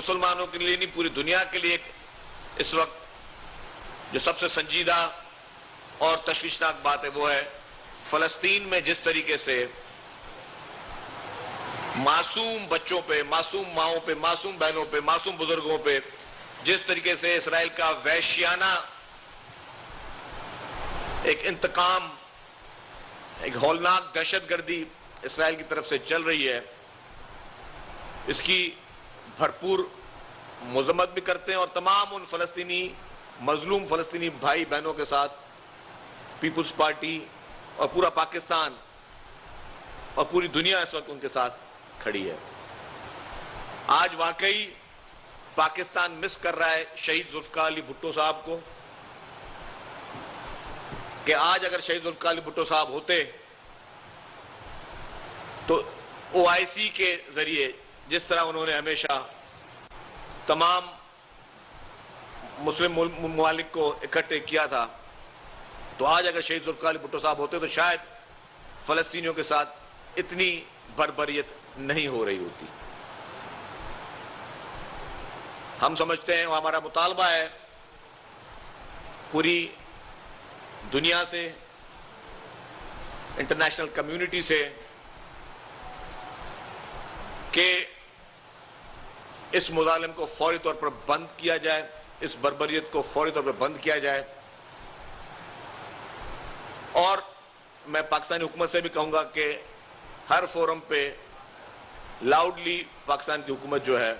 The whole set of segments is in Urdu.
مسلمانوں کے لیے نہیں پوری دنیا کے لیے اس وقت جو سب سے سنجیدہ اور تشویشناک بات ہے وہ ہے فلسطین میں جس طریقے سے معصوم بچوں پہ، معصوم ماؤں پہ، معصوم بہنوں پہ، معصوم بزرگوں پہ جس طریقے سے اسرائیل کا وحشیانہ ایک انتقام، ایک ہولناک دہشت گردی اسرائیل کی طرف سے چل رہی ہے، اس کی بھرپور مذمت بھی کرتے ہیں، اور تمام ان فلسطینی مظلوم فلسطینی بھائی بہنوں کے ساتھ پیپلز پارٹی اور پورا پاکستان اور پوری دنیا اس وقت ان کے ساتھ کھڑی ہے۔ آج واقعی پاکستان مس کر رہا ہے شہید ذوالفقار علی بھٹو صاحب کو، کہ آج اگر شہید ذوالفقار علی بھٹو صاحب ہوتے تو OIC کے ذریعے جس طرح انہوں نے ہمیشہ تمام مسلم ممالک کو اکٹھے کیا تھا، تو آج اگر شہید ذوالفقار علی بھٹو صاحب ہوتے تو شاید فلسطینیوں کے ساتھ اتنی بربریت نہیں ہو رہی ہوتی۔ ہم سمجھتے ہیں، ہمارا مطالبہ ہے پوری دنیا سے، انٹرنیشنل کمیونٹی سے، کہ اس مظالم کو فوری طور پر بند کیا جائے، اس بربریت کو فوری طور پر بند کیا جائے، اور میں پاکستانی حکومت سے بھی کہوں گا کہ ہر فورم پہ لاؤڈلی پاکستان کی حکومت جو ہے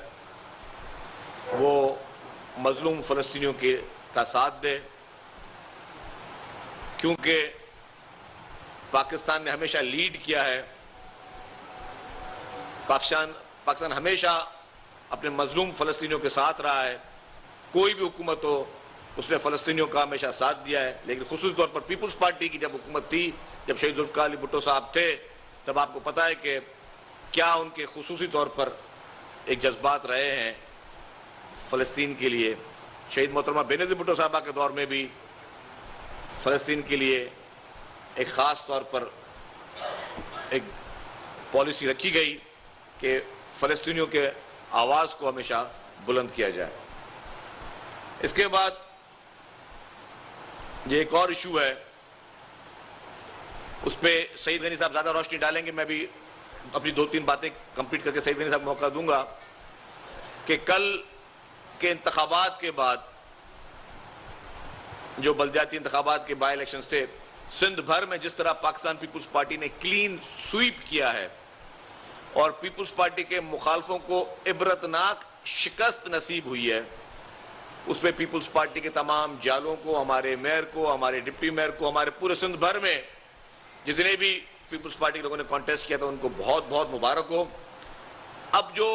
وہ مظلوم فلسطینیوں کا ساتھ دے، کیونکہ پاکستان نے ہمیشہ لیڈ کیا ہے، پاکستان ہمیشہ اپنے مظلوم فلسطینیوں کے ساتھ رہا ہے، کوئی بھی حکومت ہو اس نے فلسطینیوں کا ہمیشہ ساتھ دیا ہے، لیکن خصوصی طور پر پیپلز پارٹی کی جب حکومت تھی، جب شہید ذوالفقار علی بھٹو صاحب تھے، تب آپ کو پتہ ہے کہ کیا ان کے خصوصی طور پر ایک جذبات رہے ہیں فلسطین کے لیے۔ شہید محترمہ بے نظیر بھٹو صاحبہ کے دور میں بھی فلسطین کے لیے ایک خاص طور پر ایک پالیسی رکھی گئی کہ فلسطینیوں کے آواز کو ہمیشہ بلند کیا جائے۔ اس کے بعد یہ ایک اور ایشو ہے، اس پہ سعید غنی صاحب زیادہ روشنی ڈالیں گے، میں بھی اپنی 2-3 باتیں کمپلیٹ کر کے سعید غنی صاحب موقع دوں گا، کہ کل کے انتخابات کے بعد جو بلدیاتی انتخابات کے بائی الیکشنز تھے، سندھ بھر میں جس طرح پاکستان پیپلز پارٹی نے کلین سویپ کیا ہے اور پیپلز پارٹی کے مخالفوں کو عبرتناک شکست نصیب ہوئی ہے، اس میں پیپلز پارٹی کے تمام جالوں کو، ہمارے میئر کو، ہمارے ڈپٹی میئر کو، ہمارے پورے سندھ بھر میں جتنے بھی پیپلز پارٹی کے لوگوں نے کانٹیسٹ کیا تھا ان کو بہت بہت مبارک ہو۔ اب جو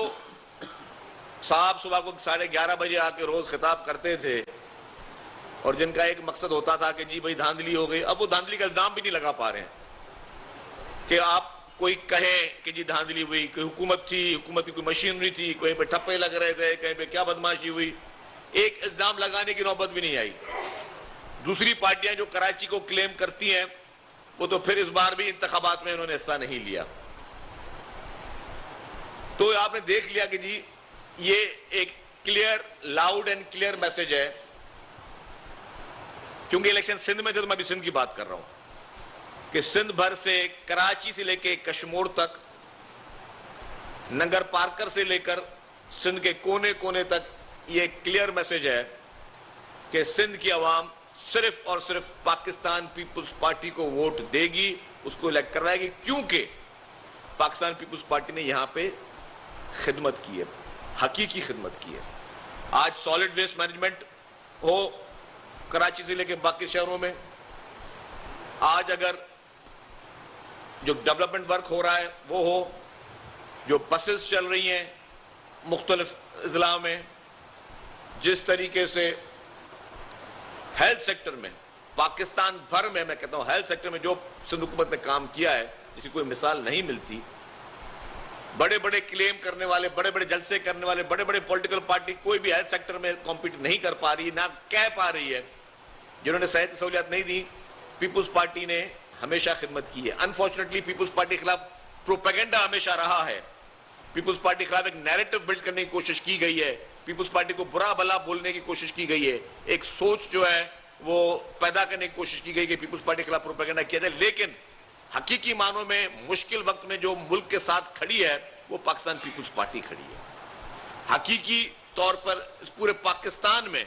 صاحب صبح کو 11:30 بجے آ کے روز خطاب کرتے تھے اور جن کا ایک مقصد ہوتا تھا کہ جی بھائی دھاندلی ہو گئی، اب وہ دھاندلی کا الزام بھی نہیں لگا پا رہے ہیں کہ آپ کوئی کہے کہ جی دھاندلی ہوئی، کوئی حکومت تھی، حکومت کی کوئی مشینری تھی، کہیں پہ ٹھپے لگ رہے تھے، کہیں پہ کیا بدماشی ہوئی، ایک الزام لگانے کی نوبت بھی نہیں آئی۔ دوسری پارٹیاں جو کراچی کو کلیم کرتی ہیں وہ تو پھر اس بار بھی انتخابات میں انہوں نے حصہ نہیں لیا۔ تو آپ نے دیکھ لیا کہ جی یہ ایک clear, loud and clear message ہے، کیونکہ الیکشن سندھ میں تھے تو میں بھی سندھ کی بات کر رہا ہوں کہ سندھ بھر سے، کراچی سے لے کے کشمور تک، ننگر پارکر سے لے کر سندھ کے کونے کونے تک یہ کلیئر میسج ہے کہ سندھ کی عوام صرف اور صرف پاکستان پیپلز پارٹی کو ووٹ دے گی، اس کو الیکٹ کروائے گی، کیونکہ پاکستان پیپلز پارٹی نے یہاں پہ خدمت کی ہے، حقیقی خدمت کی ہے۔ آج سالڈ ویسٹ مینجمنٹ ہو کراچی سے لے کے باقی شہروں میں، آج اگر جو ڈیولپمنٹ ورک ہو رہا ہے وہ ہو، جو بسز چل رہی ہیں مختلف اضلاع میں، جس طریقے سے ہیلتھ سیکٹر میں پاکستان بھر میں، میں کہتا ہوں ہیلتھ سیکٹر میں جو سندھ حکومت نے کام کیا ہے جس کی کوئی مثال نہیں ملتی۔ بڑے بڑے کلیم کرنے والے، بڑے بڑے جلسے کرنے والے، بڑے بڑے پولیٹیکل پارٹی کوئی بھی ہیلتھ سیکٹر میں کمپیٹ نہیں کر پا رہی، نہ کہہ پا رہی ہے۔ جنہوں نے صحت سہولیات نہیں دی، پیپلز پارٹی نے ہمیشہ خدمت کی ہے۔ انفارچونیٹلی پیپلز پارٹی کے خلاف پروپیگنڈا ہمیشہ رہا ہے پیپلز پارٹی کے خلاف ایک نیریٹو بلڈ کرنے کی کوشش کی گئی ہے, پیپلز پارٹی کو برا بھلا بولنے کی کوشش کی گئی ہے, ایک سوچ جو ہے وہ پیدا کرنے کی کوشش کی گئی کہ پیپلز پارٹی کے خلاف پروپیگنڈا کیا جائے. لیکن حقیقی معنوں میں مشکل وقت میں جو ملک کے ساتھ کھڑی ہے وہ پاکستان پیپلز پارٹی کھڑی ہے. حقیقی طور پر اس پورے پاکستان میں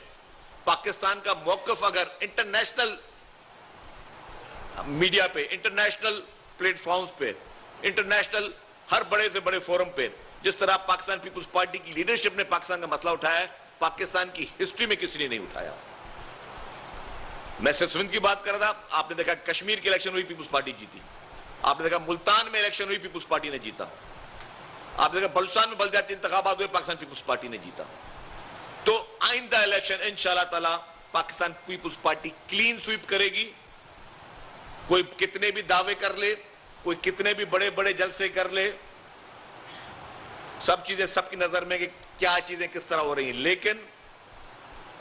پاکستان کا موقف اگر انٹرنیشنل میڈیا پہ, انٹرنیشنل پلیٹ فارمز پہ, انٹرنیشنل ہر بڑے سے بڑے فورم پہ جس طرح پاکستان پیپلز پارٹی کی لیڈرشپ نے پاکستان کا مسئلہ اٹھایا ہے, پاکستان کی ہسٹری میں کسی نے نہیں اٹھایا. میں صرف سندھ کی بات کر رہا تھا, آپ نے دیکھا کشمیر کی الیکشن ہوئی پیپلز پارٹی جیتی, آپ نے دیکھا ملتان میں الیکشن ہوئی پیپلز پارٹی نے جیتا, آپ نے دیکھا بلوچستان میں بلدیاتی انتخابات ہوئے پاکستان پیپلز پارٹی نے جیتا. تو آئندہ الیکشن انشاءاللہ تعالی پاکستان پیپلز پارٹی کلین سویپ کرے گی. کوئی کتنے بھی دعوے کر لے, کوئی کتنے بھی بڑے بڑے جلسے کر لے, سب چیزیں سب کی نظر میں کہ کیا چیزیں کس طرح ہو رہی ہیں, لیکن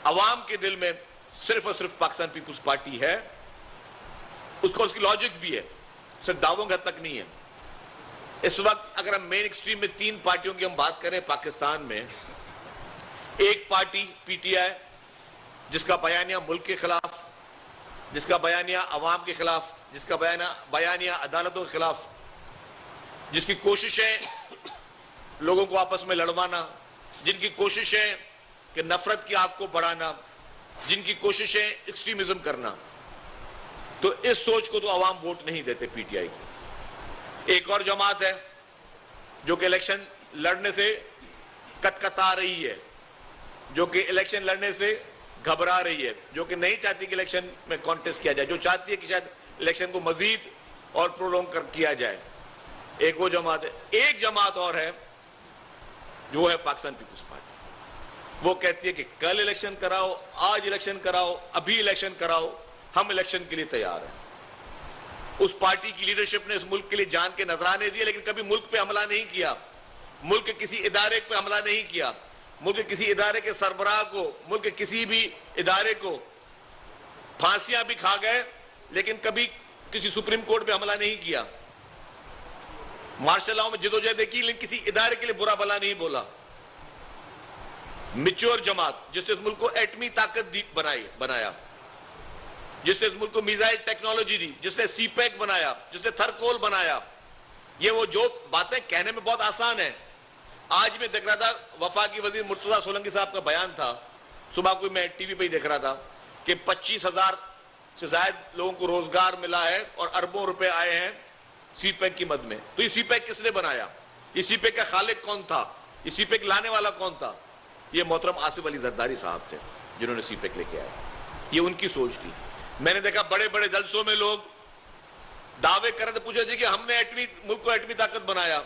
عوام کے دل میں صرف اور صرف پاکستان پیپلز پارٹی ہے. اس کو اس کی لاجک بھی ہے, صرف دعووں کے حد تک نہیں ہے. اس وقت اگر ہم مین ایکسٹریم میں 3 پارٹیوں کی ہم بات کریں پاکستان میں, ایک پارٹی پی ٹی آئی جس کا بیانیہ ملک کے خلاف, جس کا بیانیہ عوام کے خلاف, جس کا بیانیہ عدالتوں کے خلاف, جس کی کوششیں لوگوں کو آپس میں لڑوانا, جن کی کوششیں کہ نفرت کی آگ کو بڑھانا, جن کی کوششیں ایکسٹریمزم کرنا, تو اس سوچ کو تو عوام ووٹ نہیں دیتے پی ٹی آئی کو. ایک اور جماعت ہے جو کہ الیکشن لڑنے سے کتکتا رہی ہے, جو کہ الیکشن لڑنے سے گھبرا رہی ہے, جو کہ نہیں چاہتی کہ الیکشن میں کانٹیسٹ کیا جائے, جو چاہتی ہے کہ شاید الیکشن کو مزید اور پرولونگ کیا جائے. ایک وہ جماعت ہے. ایک جماعت اور ہے جو ہے پاکستان پیپلز پارٹی. وہ کہتی ہے کہ کل الیکشن کراؤ, آج الیکشن کراؤ, ابھی الیکشن کراؤ, ہم الیکشن کے لیے تیار ہیں. اس پارٹی کی لیڈرشپ نے اس ملک کے لیے جان کے نذرانے دیے, لیکن کبھی ملک پہ حملہ نہیں کیا, ملک کے کسی ادارے پہ حملہ نہیں کیا, ملک کے کسی ادارے کے سربراہ کو, ملک کے کسی بھی ادارے کو پھانسیاں بھی کھا گئے, لیکن کبھی کسی سپریم کورٹ پہ حملہ نہیں کیا. مارشل لاؤ میں جدوجہد کی, لیکن کسی ادارے کے لیے برا بھلا نہیں بولا. میچور جماعت جس نے اس ملک کو ایٹمی طاقت بنایا, جس نے اس ملک کو میزائل ٹیکنالوجی دی, جس نے سی پیک بنایا, جس نے تھرکول بنایا. یہ وہ جو باتیں کہنے میں بہت آسان ہیں. آج میں دیکھ رہا تھا وفاقی وزیر مرتضیٰ سولنگی صاحب کا بیان تھا, صبح کوئی میں ٹی وی پہ ہی دیکھ رہا تھا کہ 25,000 سے زائد لوگوں کو روزگار ملا ہے اور اربوں روپے آئے ہیں سی پیک کی مد میں. تو یہ سی پیک کس نے بنایا؟ یہ سی پیک کا خالق کون تھا؟ یہ سی پیک لانے والا کون تھا؟ یہ محترم آصف علی زرداری صاحب تھے جنہوں نے سی پیک لے کے آئے. یہ ان کی سوچ تھی. میں نے دیکھا بڑے بڑے جلسوں میں لوگ دعوے کر رہے تھے, پوچھا جی کہ ہم نے ملک کو ایٹمی طاقت بنایا.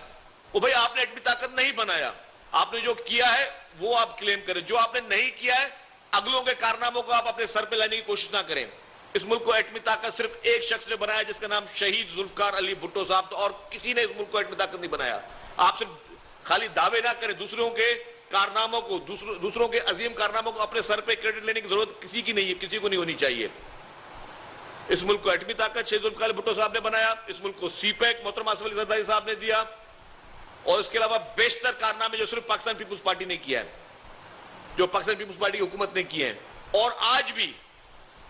وہ بھائی آپ نے ایٹمی طاقت نہیں بنایا, آپ نے جو کیا ہے وہ آپ کلیم کریں, جو آپ نے نہیں کیا ہے اگلوں کے کارناموں کو آپ اپنے سر پہ لانے کی کوشش نہ کریں. اس ملک کو ایٹمی طاقت صرف ایک شخص نے بنایا جس کا نام شہید ذوالفقار علی بھٹو صاحب تھا, اور کسی نے اس ملک کو ایٹمی طاقت نہیں بنایا. آپ صرف خالی دعوے نہ کریں, دوسروں کے کارناموں کو, دوسروں کے عظیم کارناموں کو اپنے سر پہ کریڈٹ لینے کی ضرورت کسی کی نہیں ہے, کسی کو نہیں ہونی چاہیے. اس ملک کو ایٹمی طاقت شہید ذوالفقار علی بھٹو صاحب نے بنایا, اس ملک کو سی پیک محترم آصف علی زرداری صاحب نے دیا, اور اس کے علاوہ بیشتر کارنامے جو صرف پاکستان پیپلز پارٹی نے کیا ہے, جو پاکستان پیپلز پارٹی کی حکومت نے کیے ہیں. اور آج بھی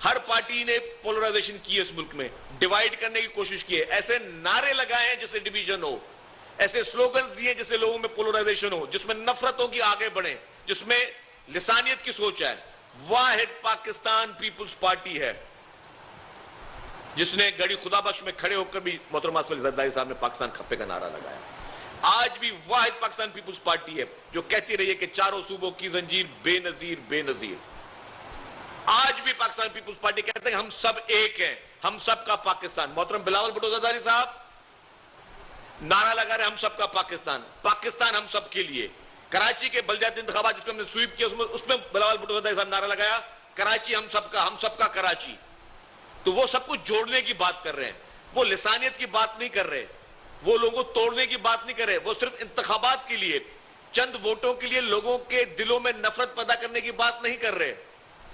ہر پارٹی نے پولرائزیشن کی ہے اس ملک میں, ڈیوائیڈ کرنے کی کوشش کی ہے, ایسے نعرے لگائے ہیں جس سے ڈویژن ہو, ایسے سلوگنز دیے جس سے لوگوں میں پولرائزیشن ہو, جس میں نفرتوں کی آگے بڑھیں, جس میں لسانیت کی سوچ ہے. واحد پاکستان پیپلز پارٹی ہے جس نے گڑی خدا بخش میں کھڑے ہو کر بھی محترم آصف علی زرداری صاحب نے پاکستان کھپے کا نعرہ لگایا. آج بھی واحد پاکستان پیپلز پارٹی ہے جو کہتی رہی ہے کہ چاروں صوبوں کی زنجیر بے نظیر بے نظیر. آج بھی پاکستان پیپلز پارٹی کہتے ہیں کہ ہم سب ایک ہیں, ہم سب کا پاکستان. محترم بلاول بھٹو زرداری صاحب نعرہ لگا رہے ہیں ہم سب کا پاکستان, پاکستان ہم سب کے لیے. کراچی کے بلدیاتی انتخابات جس میں ہم نے سویپ کیا اس میں بلاول بھٹو زرداری صاحب نعرہ لگایا کراچی ہم سب کا کراچی. تو وہ سب کچھ جوڑنے کی بات کر رہے ہیں, وہ لسانیت کی بات نہیں کر رہے, وہ لوگوں کو توڑنے کی بات نہیں کر رہے. وہ صرف انتخابات کے لیے, چند ووٹوں کے لیے لوگوں کے دلوں میں نفرت پیدا کرنے کی بات نہیں کر رہے.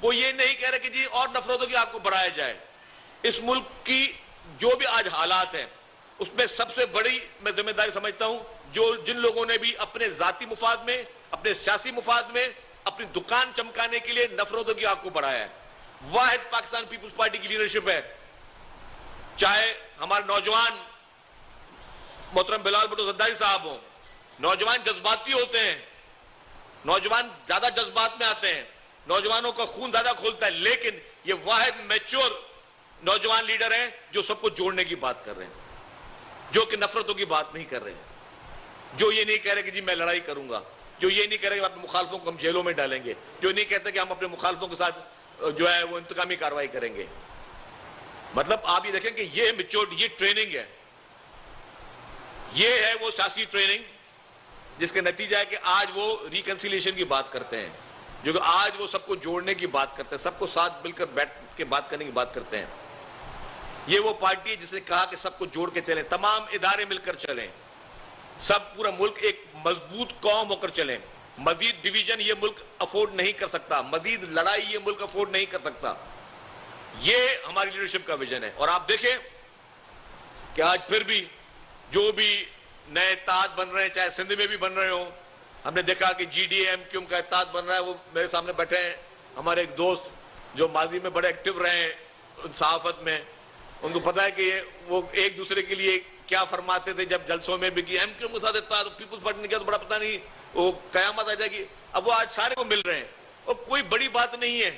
وہ یہ نہیں کہہ رہے کہ جی اور نفرتوں کی آگ کو بڑھایا جائے. اس ملک کی جو بھی آج حالات ہیں اس میں سب سے بڑی میں ذمہ داری سمجھتا ہوں جن لوگوں نے بھی اپنے ذاتی مفاد میں، اپنے سیاسی مفاد میں اپنی دکان چمکانے کے لیے نفرتوں کی آگ کو بڑھایا ہے. واحد پاکستان پیپلز پارٹی کی لیڈرشپ ہے. چاہے ہمارے نوجوان محترم بلال بھٹو زرداری صاحب ہوں. نوجوان جذباتی ہوتے ہیں، نوجوان زیادہ جذبات میں آتے ہیں، نوجوانوں کا خون زیادہ کھولتا ہے، لیکن یہ واحد میچور نوجوان لیڈر ہیں جو سب کو جوڑنے کی بات کر رہے ہیں، جو کہ نفرتوں کی بات نہیں کر رہے ہیں، جو یہ نہیں کہہ رہے کہ جی میں لڑائی کروں گا، جو یہ نہیں کہہ رہے کہ اپنے مخالفوں کو ہم جیلوں میں ڈالیں گے، جو نہیں کہتے کہ ہم اپنے مخالفوں کے ساتھ جو ہے وہ انتقامی کارروائی کریں گے. مطلب آپ یہ دیکھیں کہ یہ میچور، یہ ٹریننگ ہے، یہ ہے وہ سیاسی ٹریننگ جس کے نتیجہ ہے کہ آج وہ ریکنسیلیشن کی بات کرتے ہیں، جو کہ آج وہ سب کو جوڑنے کی بات کرتے ہیں، سب کو ساتھ مل کر بیٹھ کے بات کرنے کی بات کرتے ہیں. یہ وہ پارٹی ہے جس نے کہا کہ سب کو جوڑ کے چلیں، تمام ادارے مل کر چلیں، سب پورا ملک ایک مضبوط قوم ہو کر چلیں. مزید ڈویژن یہ ملک افورڈ نہیں کر سکتا، مزید لڑائی یہ ملک افورڈ نہیں کر سکتا. یہ ہماری لیڈرشپ کا ویژن ہے. اور آپ دیکھیں کہ آج پھر بھی جو بھی نئے اتحاد بن رہے ہیں، چاہے سندھ میں بھی بن رہے ہوں، ہم نے دیکھا کہ جی ڈی ایم کیو کا اتحاد بن رہا ہے. وہ میرے سامنے بیٹھے ہیں ہمارے ایک دوست جو ماضی میں بڑے ایکٹیو رہے ہیں صحافت میں، ان کو پتا ہے کہ وہ ایک دوسرے کے لیے کیا فرماتے تھے جب جلسوں میں بھی کہ ایم کیو کے ساتھ اتحاد، پیپلز پارٹی نے کیا تو بڑا پتہ نہیں وہ قیامت آ جائے گی. اب وہ آج سارے کو مل رہے ہیں اور کوئی بڑی بات نہیں ہے.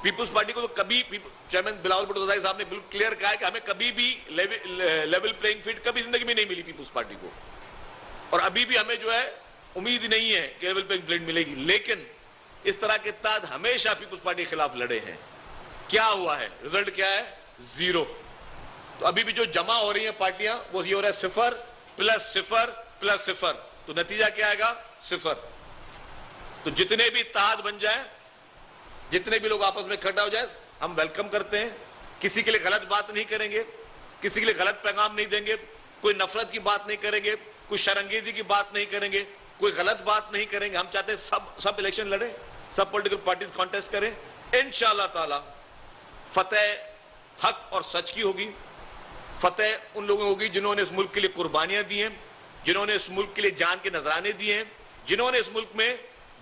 پیپلز پارٹی کو تو کبھی چیئرمین بلاول بھٹو زرداری صاحب نے بالکل کلیئر کہا ہے کہ ہمیں کبھی بھی لیول پلینگ فیلڈ کبھی زندگی میں نہیں ملی پیپلز پارٹی کو، اور ابھی بھی ہمیں جو ہے امید نہیں ہے کہ لیول پلینگ فیلڈ ملے گی. لیکن اس طرح کے اتحاد ہمیشہ پیپلز پارٹی کے خلاف لڑے ہیں. کیا ہوا ہے؟ رزلٹ کیا ہے؟ زیرو. تو ابھی بھی جو جمع ہو رہی ہیں پارٹیاں وہ یہ ہو رہا ہے 0 + 0 + 0. تو نتیجہ کیا آئے گا؟ 0. تو جتنے بھی اتحاد بن جائیں، جتنے بھی لوگ آپس میں اکٹھا ہو جائیں، ہم ویلکم کرتے ہیں. کسی کے لیے غلط بات نہیں کریں گے، کسی کے لیے غلط پیغام نہیں دیں گے، کوئی نفرت کی بات نہیں کریں گے، کوئی شرانگیزی کی بات نہیں کریں گے، کوئی غلط بات نہیں کریں گے. ہم چاہتے ہیں سب الیکشن لڑیں، سب پولیٹیکل پارٹیز کانٹیسٹ کریں. انشاءاللہ تعالی فتح حق اور سچ کی ہوگی. فتح ان لوگوں ہوگی جنہوں نے اس ملک کے لیے قربانیاں دی ہیں، جنہوں نے اس ملک کے لیے جان کے نذرانے دیے ہیں، جنہوں نے اس ملک میں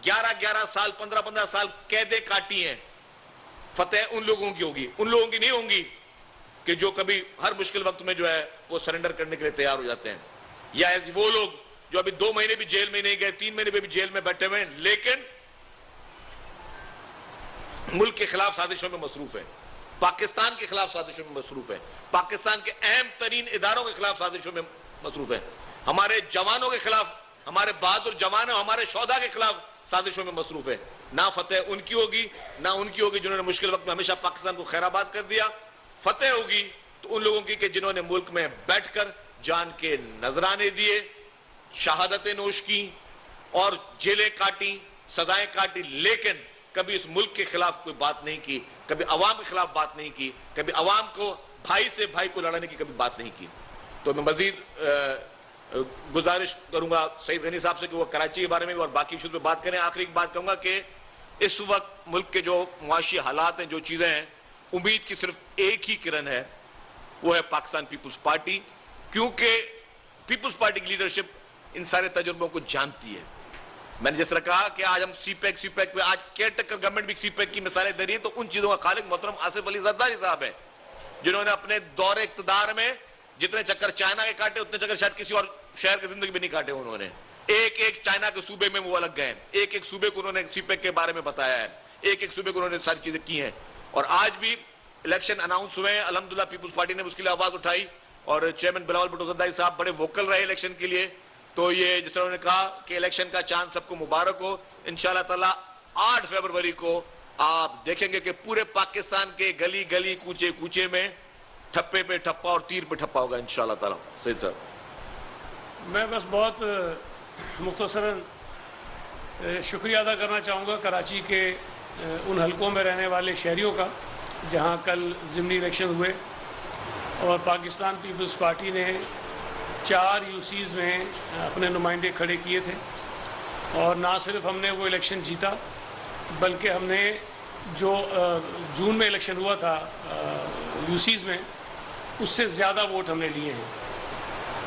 11 سال 15 سال قیدیں کاٹی ہیں. فتح ان لوگوں کی ہوگی، ان لوگوں کی نہیں ہوں گی کہ جو کبھی ہر مشکل وقت میں جو ہے وہ سرنڈر کرنے کے لیے تیار ہو جاتے ہیں، یا وہ لوگ جو ابھی 2 مہینے بھی جیل میں نہیں گئے، 3 مہینے بھی جیل میں بیٹھے ہوئے ہیں، لیکن ملک کے خلاف سازشوں میں مصروف ہیں، پاکستان کے خلاف سازشوں میں مصروف ہیں، پاکستان کے اہم ترین اداروں کے خلاف سازشوں میں مصروف ہیں، ہمارے جوانوں کے خلاف، ہمارے بہادر جوانوں، ہمارے شہداء کے خلاف سازشوں میں مصروف ہے. نہ فتح ان کی ہوگی، نہ ان کی ہوگی جنہوں نے مشکل وقت میں ہمیشہ پاکستان کو خیر آباد کر دیا. فتح ہوگی تو ان لوگوں کی کہ جنہوں نے ملک میں بیٹھ کر جان کے نذرانے دیے، شہادتیں نوش کی اور جیلیں کاٹی، سزائیں کاٹی، لیکن کبھی اس ملک کے خلاف کوئی بات نہیں کی، کبھی عوام کے خلاف بات نہیں کی، کبھی عوام کو بھائی سے بھائی کو لڑانے کی کبھی بات نہیں کی. تو میں مزید گزارش کروں گا سعید غنی صاحب سے کہ وہ کراچی کے بارے میں اور باقی ایشوز پہ بات کریں. آخری ایک بات کہوں گا کہ اس وقت ملک کے جو معاشی حالات ہیں، جو چیزیں ہیں، امید کی صرف ایک ہی کرن ہے، وہ ہے پاکستان پیپلز پارٹی. کیونکہ پیپلز پارٹی کی لیڈرشپ ان سارے تجربوں کو جانتی ہے. میں نے جس طرح کہا کہ آج ہم سی پیک پہ آج کیئر ٹیکر گورنمنٹ بھی سی پیک کی مثالیں دے رہی ہیں، تو ان چیزوں کا خالق محترم آصف علی زرداری صاحب ہیں، جنہوں نے اپنے دور اقتدار میں جتنے چکر چائنا کے کاٹے اتنے چکر شاید کسی اور شہر کی زندگی میں نہیں کاٹے. انہوں نے ایک چائنا کے صوبے میں وہ الگ گئے، ایک صوبے کو انہوں نے سی پیک کے بارے میں بتایا ہے، ایک صوبے کو انہوں نے ساری چیزیں کی ہیں. اور آج بھی الیکشن اناؤنس ہوئے ہیں، الحمدللہ پیپلز پارٹی نے اس کے لیے آواز اٹھائی اور چیئرمین بلاول بھٹو زرداری صاحب بڑے ووکل رہے الیکشن کے لیے. تو یہ جس طرح انہوں نے کہا کہ الیکشن کا چانس سب کو مبارک ہو. انشاءاللہ تعالی 8 فروری کو آپ دیکھیں گے کہ پورے پاکستان کے گلی گلی کوچے کوچے میں ٹھپے پہ ٹھپا اور تیر پہ ٹھپا ہوگا انشاءاللہ تعالی. سید صاحب میں بس بہت مختصراً شکریہ ادا کرنا چاہوں گا کراچی کے ان حلقوں میں رہنے والے شہریوں کا جہاں کل ضمنی الیکشن ہوئے اور پاکستان پیپلز پارٹی نے 4 UCs میں اپنے نمائندے کھڑے کیے تھے. اور نہ صرف ہم نے وہ الیکشن جیتا بلکہ ہم نے جو جون میں الیکشن ہوا تھا UCs میں اس سے زیادہ ووٹ ہم نے لیے ہیں.